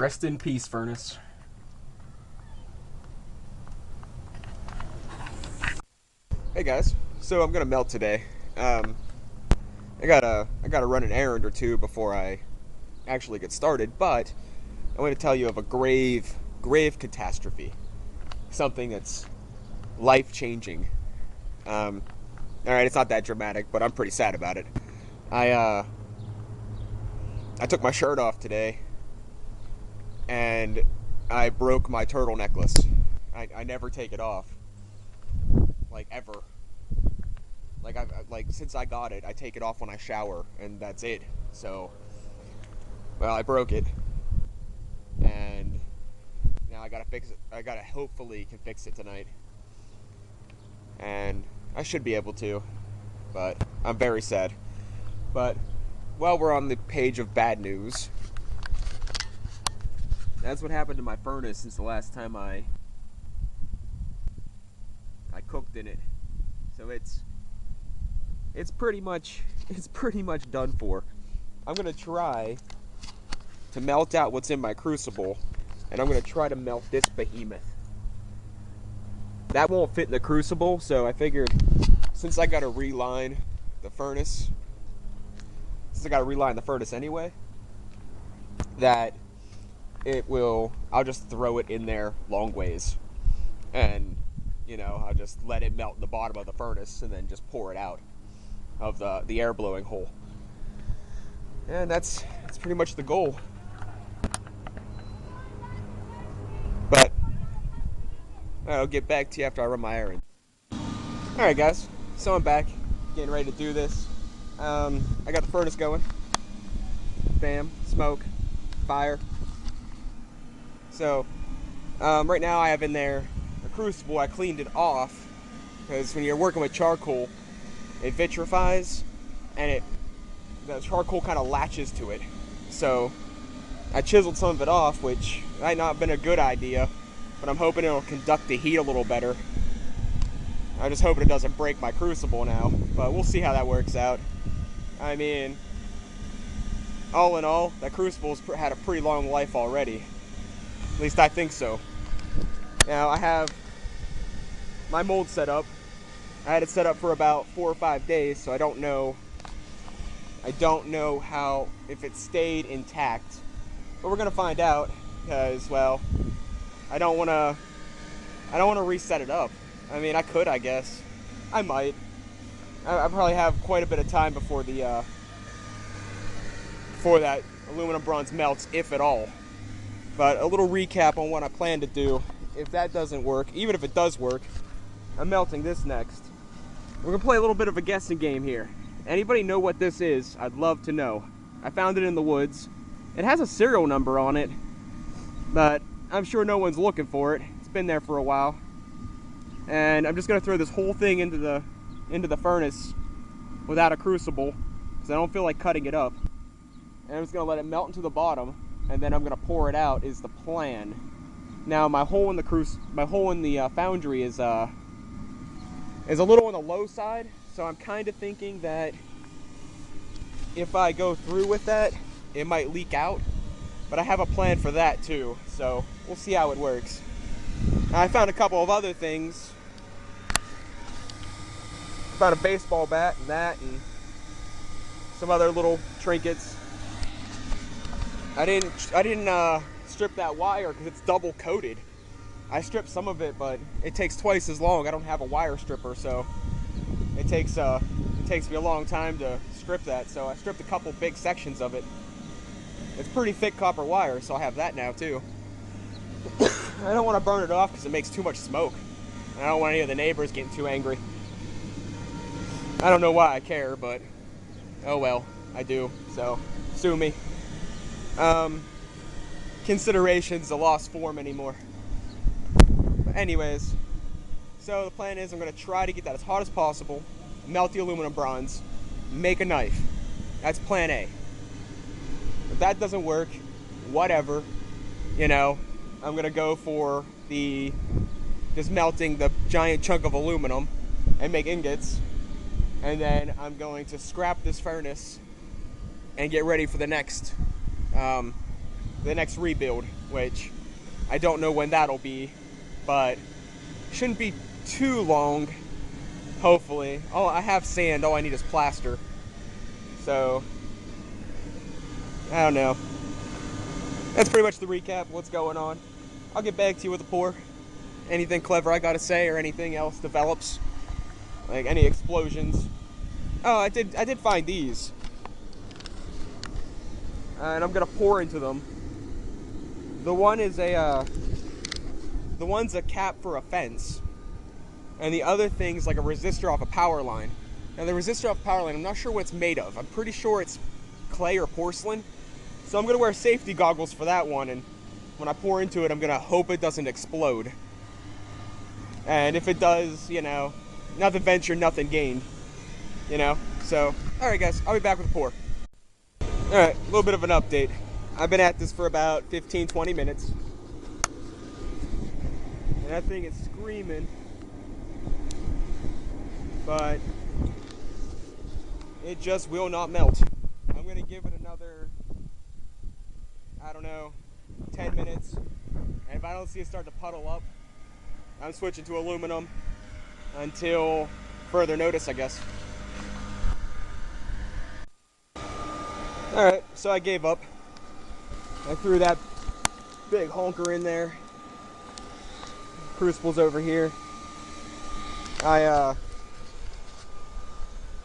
Rest in peace, furnace. Hey guys, so I'm gonna melt today. I gotta run an errand or two before I actually get started, but I want to tell you of a grave catastrophe, something that's life-changing. All right, it's not that dramatic, but I'm pretty sad about it. I took my shirt off today, and I broke my turtle necklace. I never take it off, like ever. Like since I got it, I take it off when I shower, and that's it. So, well, I broke it, and now I gotta fix it. I gotta hopefully can fix it tonight, and I should be able to, but I'm very sad. But while we're on the page of bad news, that's what happened to my furnace since the last time I cooked in it. So it's pretty much done for. I'm gonna try to melt out what's in my crucible, and I'm gonna try to melt this behemoth. That won't fit in the crucible, so I figured since I gotta reline the furnace, anyway, that I'll just throw it in there long ways, and I'll just let it melt in the bottom of the furnace and then just pour it out of the air blowing hole. And that's pretty much the goal. But I'll get back to you after I run my errand. Alright guys, so I'm back, getting ready to do this. I got the furnace going. Bam, smoke, fire. So right now I have in there a crucible. I cleaned it off because when you're working with charcoal, it vitrifies, and the charcoal kind of latches to it. So I chiseled some of it off, which might not have been a good idea, but I'm hoping it'll conduct the heat a little better. I'm just hoping it doesn't break my crucible now, but we'll see how that works out. I mean, all in all, that crucible's had a pretty long life already. At least I think so. Now I have my mold set up. I had it set up for about 4 or 5 days, so I don't know how, if it stayed intact. But we're gonna find out, because, well, I don't wanna reset it up. I mean, I could, I guess. I might. I probably have quite a bit of time before that aluminum bronze melts, if at all. But a little recap on what I plan to do. If that doesn't work, even if it does work, I'm melting this next. We're gonna play a little bit of a guessing game here. Anybody know what this is? I'd love to know. I found it in the woods. It has a serial number on it, but I'm sure no one's looking for it. It's been there for a while. And I'm just gonna throw this whole thing into the furnace without a crucible, because I don't feel like cutting it up. And I'm just gonna let it melt into the bottom, and then I'm gonna pour it out, is the plan. Now my hole in the foundry is a little on the low side, so I'm kind of thinking that if I go through with that, it might leak out. But I have a plan for that too, so we'll see how it works. Now, I found a couple of other things. I found a baseball bat and that, and some other little trinkets. I didn't strip that wire because it's double coated. I stripped some of it, but it takes twice as long. I don't have a wire stripper, so it takes me a long time to strip that. So I stripped a couple big sections of it. It's pretty thick copper wire, so I have that now too. I don't want to burn it off because it makes too much smoke. I don't want any of the neighbors getting too angry. I don't know why I care, but oh well, I do, so sue me. Consideration's a lost form anymore. But anyways, so the plan is I'm going to try to get that as hot as possible, melt the aluminum bronze, make a knife. That's plan A. If that doesn't work, whatever, I'm going to go for just melting the giant chunk of aluminum and make ingots. And then I'm going to scrap this furnace and get ready for the next the next rebuild, which I don't know when that'll be, but shouldn't be too long, hopefully. Oh, I have sand, all I need is plaster. So, I don't know. That's pretty much the recap, what's going on. I'll get back to you with a pour. Anything clever I gotta say or anything else develops. Like any explosions. Oh, I did find these. And I'm gonna pour into them. The one's a cap for a fence. And the other thing's like a resistor off a power line. Now the resistor off a power line, I'm not sure what it's made of. I'm pretty sure it's clay or porcelain. So I'm gonna wear safety goggles for that one, and when I pour into it, I'm gonna hope it doesn't explode. And if it does, you know, nothing ventured, nothing gained. You know? So, alright guys, I'll be back with a pour. Alright, a little bit of an update. I've been at this for about 15-20 minutes. And that thing is screaming. But it just will not melt. I'm gonna give it another, I don't know, 10 minutes. And if I don't see it start to puddle up, I'm switching to aluminum until further notice, I guess. Alright, so I gave up. I threw that big honker in there. Crucible's over here.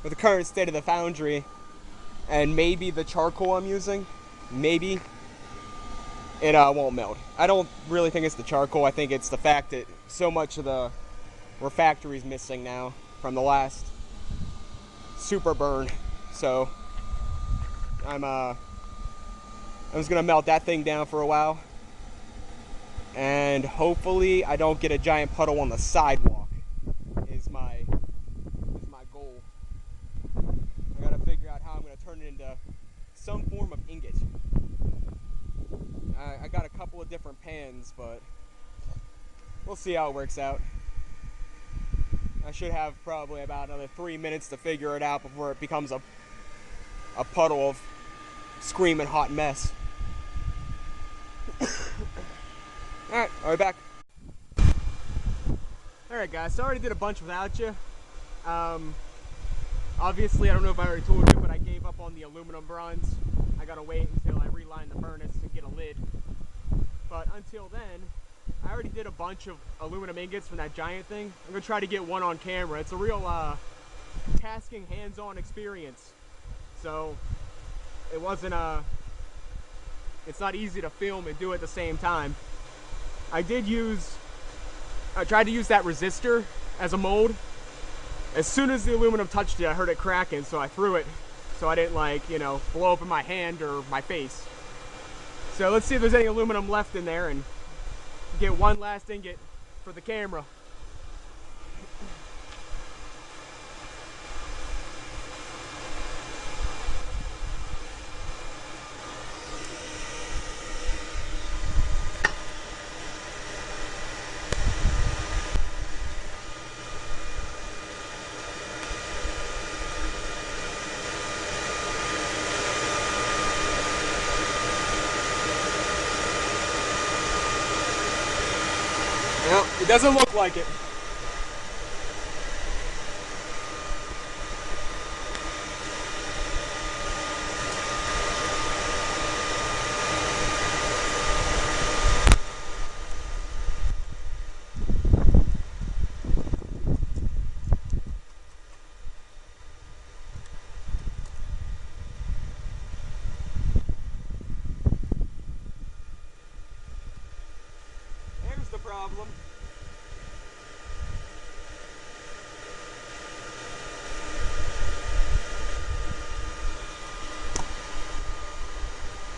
With the current state of the foundry, and maybe the charcoal I'm using, maybe it won't melt. I don't really think it's the charcoal. I think it's the fact that so much of the refractory is missing now from the last super burn. So I'm just gonna melt that thing down for a while, and hopefully I don't get a giant puddle on the sidewalk. Is my goal. I gotta figure out how I'm gonna turn it into some form of ingot. I got a couple of different pans, but we'll see how it works out. I should have probably about another 3 minutes to figure it out before it becomes a puddle of screaming hot mess. Alright, I'll be back. Alright guys, so I already did a bunch without you. Obviously, I don't know if I already told you, but I gave up on the aluminum bronze. I gotta wait until I reline the furnace and get a lid. But until then, I already did a bunch of aluminum ingots from that giant thing. I'm gonna try to get one on camera. It's a real tasking, hands-on experience. So it wasn't it's not easy to film and do at the same time. I tried to use that resistor as a mold. As soon as the aluminum touched it, I heard it cracking, so I threw it so I didn't, like, you know, blow up in my hand or my face. So let's see if there's any aluminum left in there and get one last ingot for the camera. Well, it doesn't look like it. There's the problem.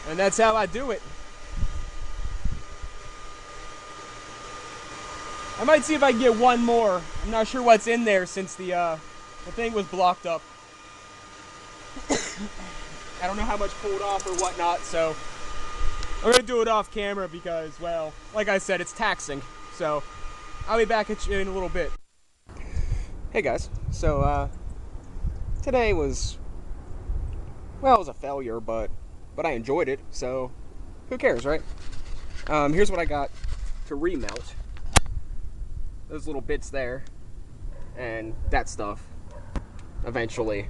And that's how I do it. I might see if I can get one more. I'm not sure what's in there since the thing was blocked up. I don't know how much pulled off or whatnot, so I'm gonna do it off camera because, well, like I said, it's taxing. So I'll be back at you in a little bit. Hey guys, so today was, well, it was a failure, but I enjoyed it, so who cares, right? Here's what I got to remelt. Those little bits there, and that stuff. Eventually,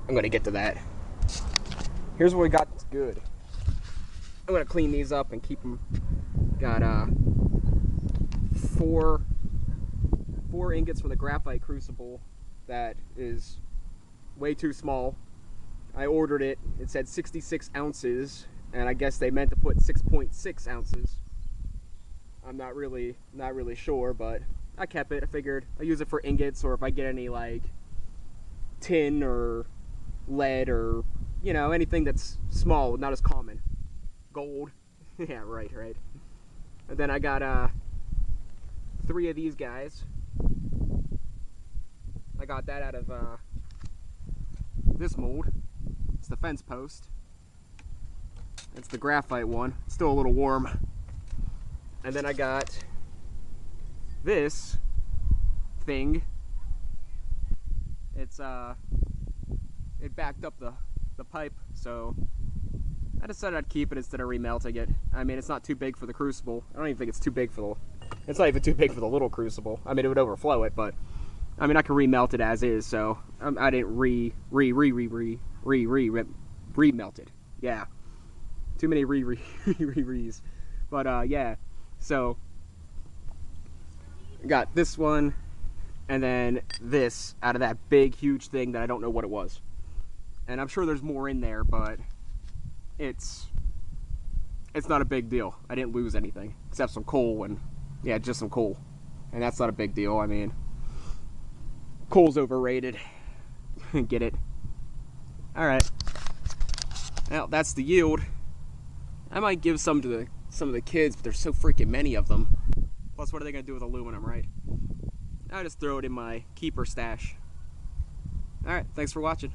I'm gonna get to that. Here's what we got that's good. I'm gonna clean these up and keep them. Got four ingots from the graphite crucible that is way too small. I ordered it. It said 66 ounces, and I guess they meant to put 6.6 ounces. I'm not really sure, but I kept it. I figured I use it for ingots, or if I get any like tin or lead or, you know, anything that's small, not as common. Gold. Yeah, right. And then I got 3 of these guys. I got that out of this mold. It's the fence post. It's the graphite one. It's still a little warm. And then I got this thing. It's it backed up the pipe, so I decided I'd keep it instead of remelting it. I mean, it's not too big for the crucible. I don't even think it's too big for it's not even too big for the little crucible. I mean, it would overflow it, but I mean, I can remelt it as is, so I didn't remelt it. Yeah, too many re's. But yeah, so got this one, and then this out of that big, huge thing that I don't know what it was. And I'm sure there's more in there, but it's not a big deal. I didn't lose anything except some coal, and yeah, just some coal, and that's not a big deal. I mean, coal's overrated. Get it? All right. Well, that's the yield. I might give some to some of the kids, but there's so freaking many of them. Plus, what are they gonna do with aluminum, right? I just throw it in my keeper stash. All right. Thanks for watching.